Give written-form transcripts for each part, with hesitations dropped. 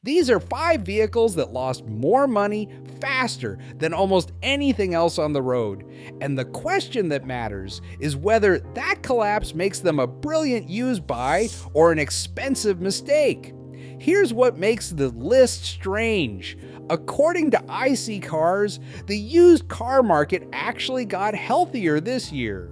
These are 5 vehicles that lost more money faster than almost anything else on the road. And the question that matters is whether that collapse makes them a brilliant used buy or an expensive mistake. Here's what makes the list strange. According to iSeeCars, the used car market actually got healthier this year.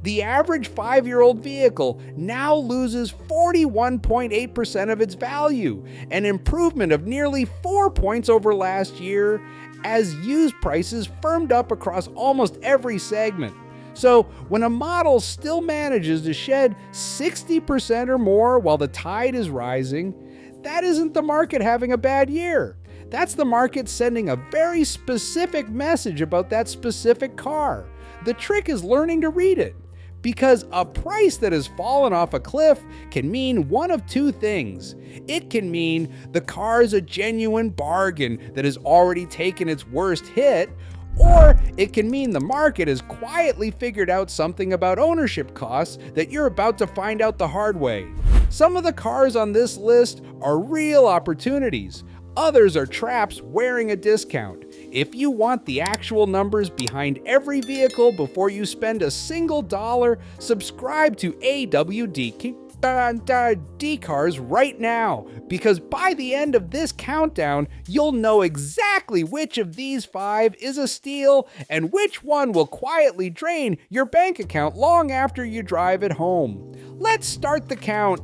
The average 5-year-old vehicle now loses 41.8% of its value, an improvement of nearly 4 points over last year, as used prices firmed up across almost every segment. So when a model still manages to shed 60% or more while the tide is rising, that isn't the market having a bad year. That's the market sending a very specific message about that specific car. The trick is learning to read it. Because a price that has fallen off a cliff can mean one of 2 things. It can mean the car is a genuine bargain that has already taken its worst hit, or it can mean the market has quietly figured out something about ownership costs that you're about to find out the hard way. Some of the cars on this list are real opportunities. Others are traps wearing a discount. If you want the actual numbers behind every vehicle before you spend a single dollar, subscribe to AWDCars right now, because by the end of this countdown, you'll know exactly which of these 5 is a steal and which one will quietly drain your bank account long after you drive it home. Let's start the count.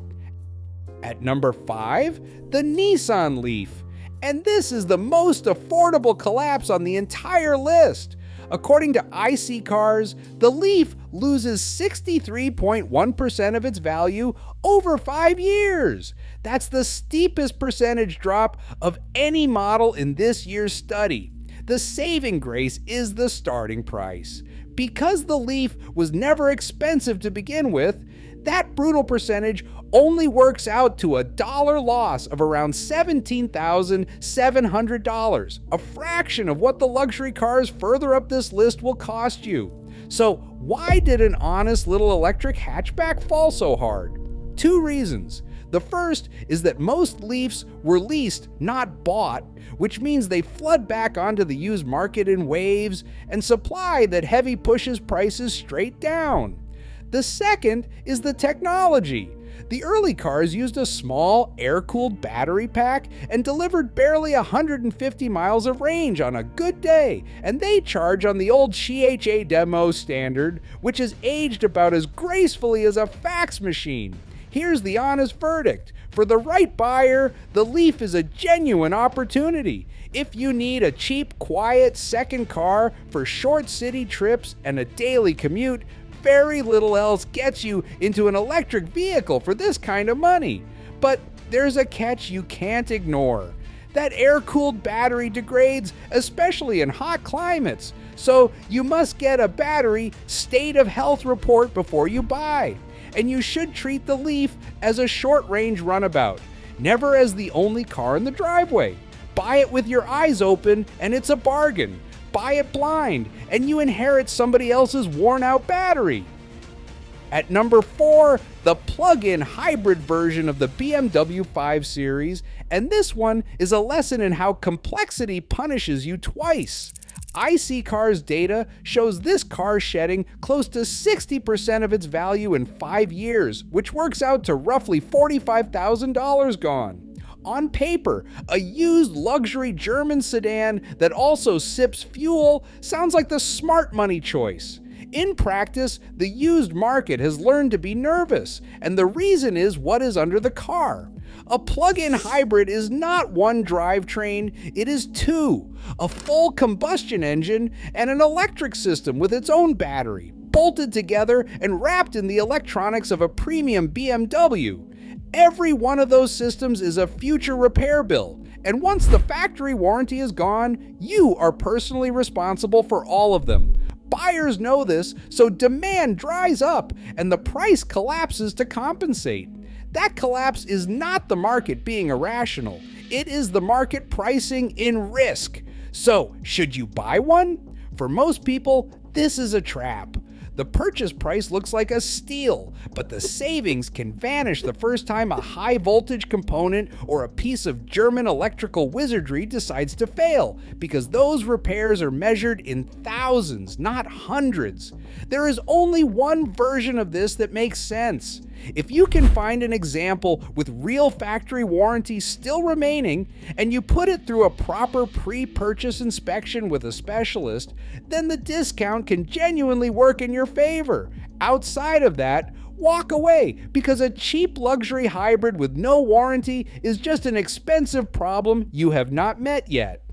At number 5, the Nissan LEAF. And this is the most affordable collapse on the entire list. According to iSeeCars, the LEAF loses 63.1% of its value over 5 years. That's the steepest percentage drop of any model in this year's study. The saving grace is the starting price. Because the LEAF was never expensive to begin with, that brutal percentage only works out to a dollar loss of around $17,700, a fraction of what the luxury cars further up this list will cost you. So why did an honest little electric hatchback fall so hard? 2 reasons. The first is that most LEAFs were leased, not bought, which means they flood back onto the used market in waves, and supply that heavy pushes prices straight down. The second is the technology. The early cars used a small, air-cooled battery pack and delivered barely 150 miles of range on a good day, and they charge on the old CHA demo standard, which has aged about as gracefully as a fax machine. Here's the honest verdict. For the right buyer, the LEAF is a genuine opportunity. If you need a cheap, quiet second car for short city trips and a daily commute, very little else gets you into an electric vehicle for this kind of money. But there's a catch you can't ignore. That air-cooled battery degrades, especially in hot climates, so you must get a battery state of health report before you buy. And you should treat the LEAF as a short-range runabout, never as the only car in the driveway. Buy it with your eyes open and it's a bargain. Buy it blind, and you inherit somebody else's worn-out battery. At number 4, the plug-in hybrid version of the BMW 5 Series, and this one is a lesson in how complexity punishes you twice. iSeeCars data shows this car shedding close to 60% of its value in 5 years, which works out to roughly $45,000 gone. On paper, a used luxury German sedan that also sips fuel sounds like the smart money choice. In practice, the used market has learned to be nervous, and the reason is what is under the car. A plug-in hybrid is not one drivetrain, it is 2. A full combustion engine and an electric system with its own battery, bolted together and wrapped in the electronics of a premium BMW. Every one of those systems is a future repair bill, and once the factory warranty is gone, you are personally responsible for all of them. Buyers know this, so demand dries up and the price collapses to compensate. That collapse is not the market being irrational. It is the market pricing in risk. So, should you buy one? For most people, this is a trap. The purchase price looks like a steal, but the savings can vanish the first time a high voltage component or a piece of German electrical wizardry decides to fail, because those repairs are measured in thousands, not hundreds. There is only one version of this that makes sense. If you can find an example with real factory warranty still remaining, and you put it through a proper pre-purchase inspection with a specialist, then the discount can genuinely work in your favor. Outside of that, walk away, because a cheap luxury hybrid with no warranty is just an expensive problem you have not met yet.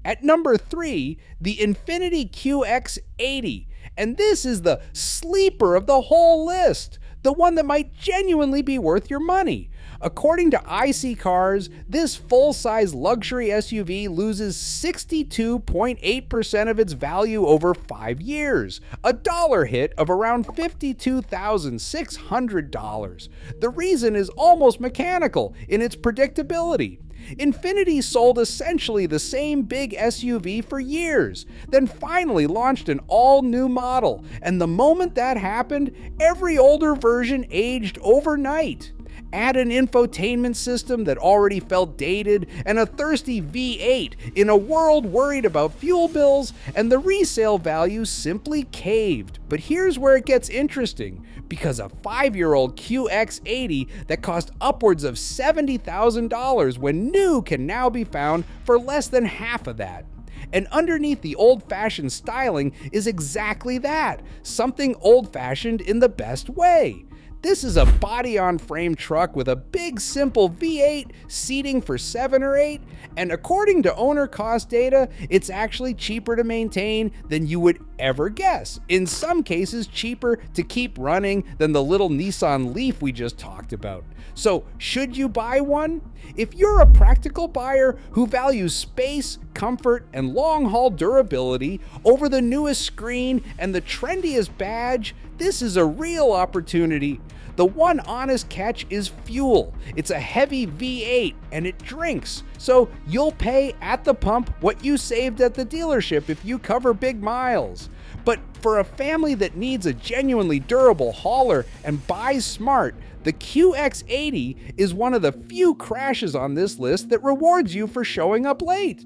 At number 3, the Infiniti QX80, and this is the sleeper of the whole list, the one that might genuinely be worth your money. According to iSeeCars, this full-size luxury SUV loses 62.8% of its value over 5 years, a dollar hit of around $52,600. The reason is almost mechanical in its predictability. Infiniti sold essentially the same big SUV for years, then finally launched an all-new model, and the moment that happened, every older version aged overnight. Add an infotainment system that already felt dated and a thirsty V8 in a world worried about fuel bills, and the resale value simply caved. But here's where it gets interesting, because a 5-year-old QX80 that cost upwards of $70,000 when new can now be found for less than half of that. And underneath the old-fashioned styling is exactly that, something old-fashioned in the best way. This is a body-on-frame truck with a big, simple V8, seating for 7 or 8, and according to owner cost data, it's actually cheaper to maintain than you would ever guess. In some cases, cheaper to keep running than the little Nissan LEAF we just talked about. So, should you buy one? If you're a practical buyer who values space, comfort, and long-haul durability over the newest screen and the trendiest badge, this is a real opportunity. The one honest catch is fuel. It's a heavy V8 and it drinks, so you'll pay at the pump what you saved at the dealership if you cover big miles. But for a family that needs a genuinely durable hauler and buys smart, the QX80 is one of the few crashes on this list that rewards you for showing up late.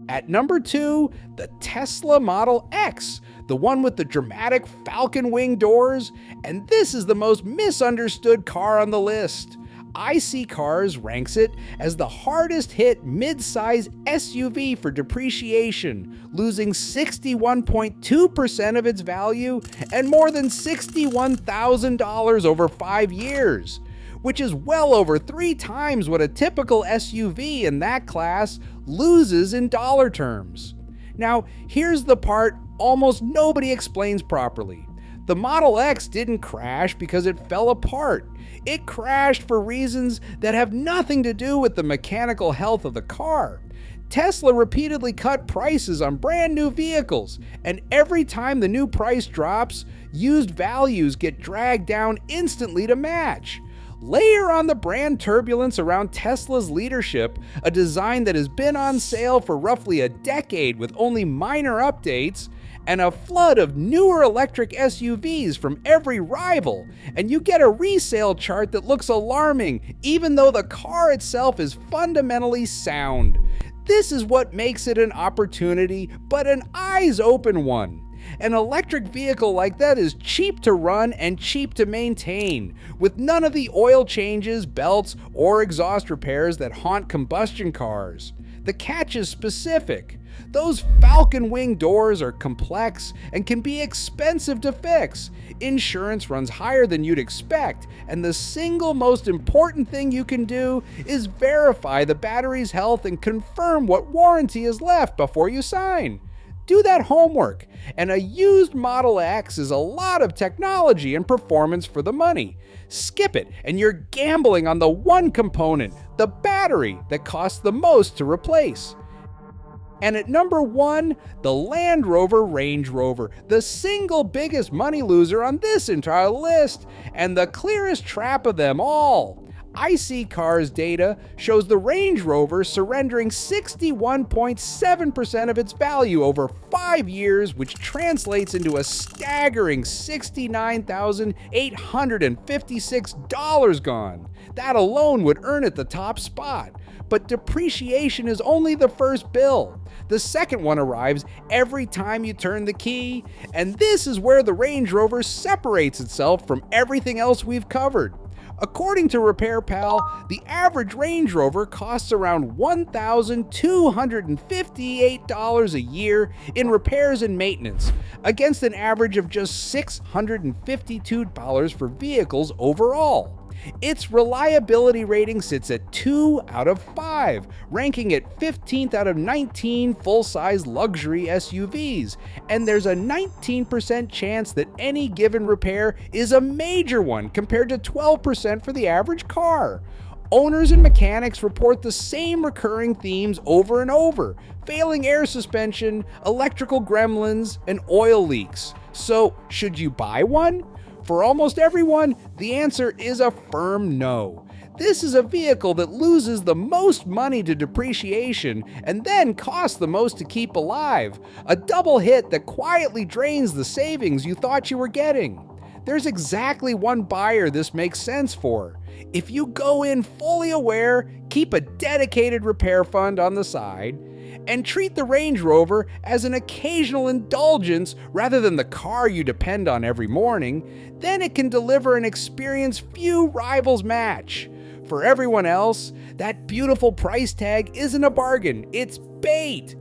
At number 2, the Tesla Model X, the one with the dramatic falcon wing doors, and this is the most misunderstood car on the list. iSeeCars ranks it as the hardest hit mid-size SUV for depreciation, losing 61.2% of its value and more than $61,000 over 5 years, which is well over 3 times what a typical SUV in that class loses in dollar terms. Now, here's the part almost nobody explains properly. The Model X didn't crash because it fell apart. It crashed for reasons that have nothing to do with the mechanical health of the car. Tesla repeatedly cut prices on brand new vehicles, and every time the new price drops, used values get dragged down instantly to match. Layer on the brand turbulence around Tesla's leadership, a design that has been on sale for roughly a decade with only minor updates, and a flood of newer electric SUVs from every rival, and you get a resale chart that looks alarming, even though the car itself is fundamentally sound. This is what makes it an opportunity, but an eyes-open one. An electric vehicle like that is cheap to run and cheap to maintain, with none of the oil changes, belts, or exhaust repairs that haunt combustion cars. The catch is specific. Those falcon wing doors are complex and can be expensive to fix. Insurance runs higher than you'd expect, and the single most important thing you can do is verify the battery's health and confirm what warranty is left before you sign. Do that homework, and a used Model X is a lot of technology and performance for the money. Skip it, and you're gambling on the one component, the battery, that costs the most to replace. And at number 1, the Land Rover Range Rover, the single biggest money loser on this entire list, and the clearest trap of them all. iSeeCars data shows the Range Rover surrendering 61.7% of its value over 5 years, which translates into a staggering $69,856 gone. That alone would earn it the top spot. But depreciation is only the first bill. The second one arrives every time you turn the key, and this is where the Range Rover separates itself from everything else we've covered. According to Repair Pal, the average Range Rover costs around $1,258 a year in repairs and maintenance, against an average of just $652 for vehicles overall. Its reliability rating sits at 2 out of 5, ranking it 15th out of 19 full-size luxury SUVs, and there's a 19% chance that any given repair is a major one compared to 12% for the average car. Owners and mechanics report the same recurring themes over and over: failing air suspension, electrical gremlins, and oil leaks. So, should you buy one? For almost everyone, the answer is a firm no. This is a vehicle that loses the most money to depreciation and then costs the most to keep alive. A double hit that quietly drains the savings you thought you were getting. There's exactly one buyer this makes sense for. If you go in fully aware, keep a dedicated repair fund on the side, and treat the Range Rover as an occasional indulgence rather than the car you depend on every morning, then it can deliver an experience few rivals match. For everyone else, that beautiful price tag isn't a bargain, it's bait.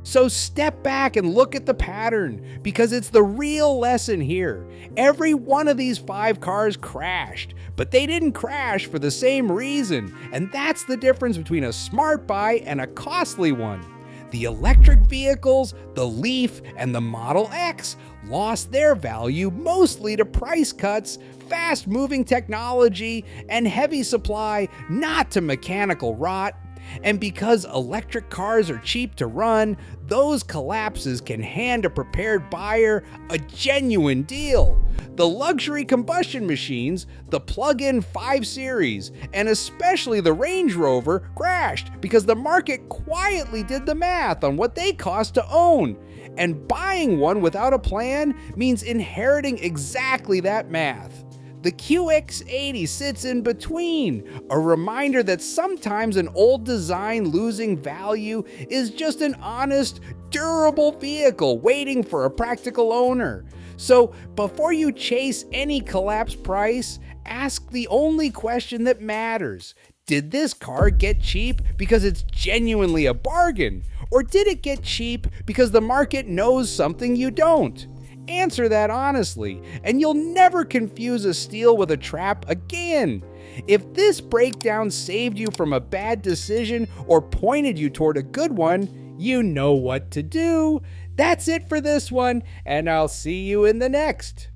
So step back and look at the pattern, because it's the real lesson here. Every one of these 5 cars crashed, but they didn't crash for the same reason, and that's the difference between a smart buy and a costly one. The electric vehicles, the LEAF, and the Model X lost their value mostly to price cuts, fast-moving technology, and heavy supply, not to mechanical rot. And because electric cars are cheap to run, those collapses can hand a prepared buyer a genuine deal. The luxury combustion machines, the plug-in 5 Series, and especially the Range Rover crashed because the market quietly did the math on what they cost to own. And buying one without a plan means inheriting exactly that math. The QX80 sits in between, a reminder that sometimes an old design losing value is just an honest, durable vehicle waiting for a practical owner. So before you chase any collapsed price, ask the only question that matters. Did this car get cheap because it's genuinely a bargain? Or did it get cheap because the market knows something you don't? Answer that honestly, and you'll never confuse a steal with a trap again. If this breakdown saved you from a bad decision or pointed you toward a good one, you know what to do. That's it for this one, and I'll see you in the next.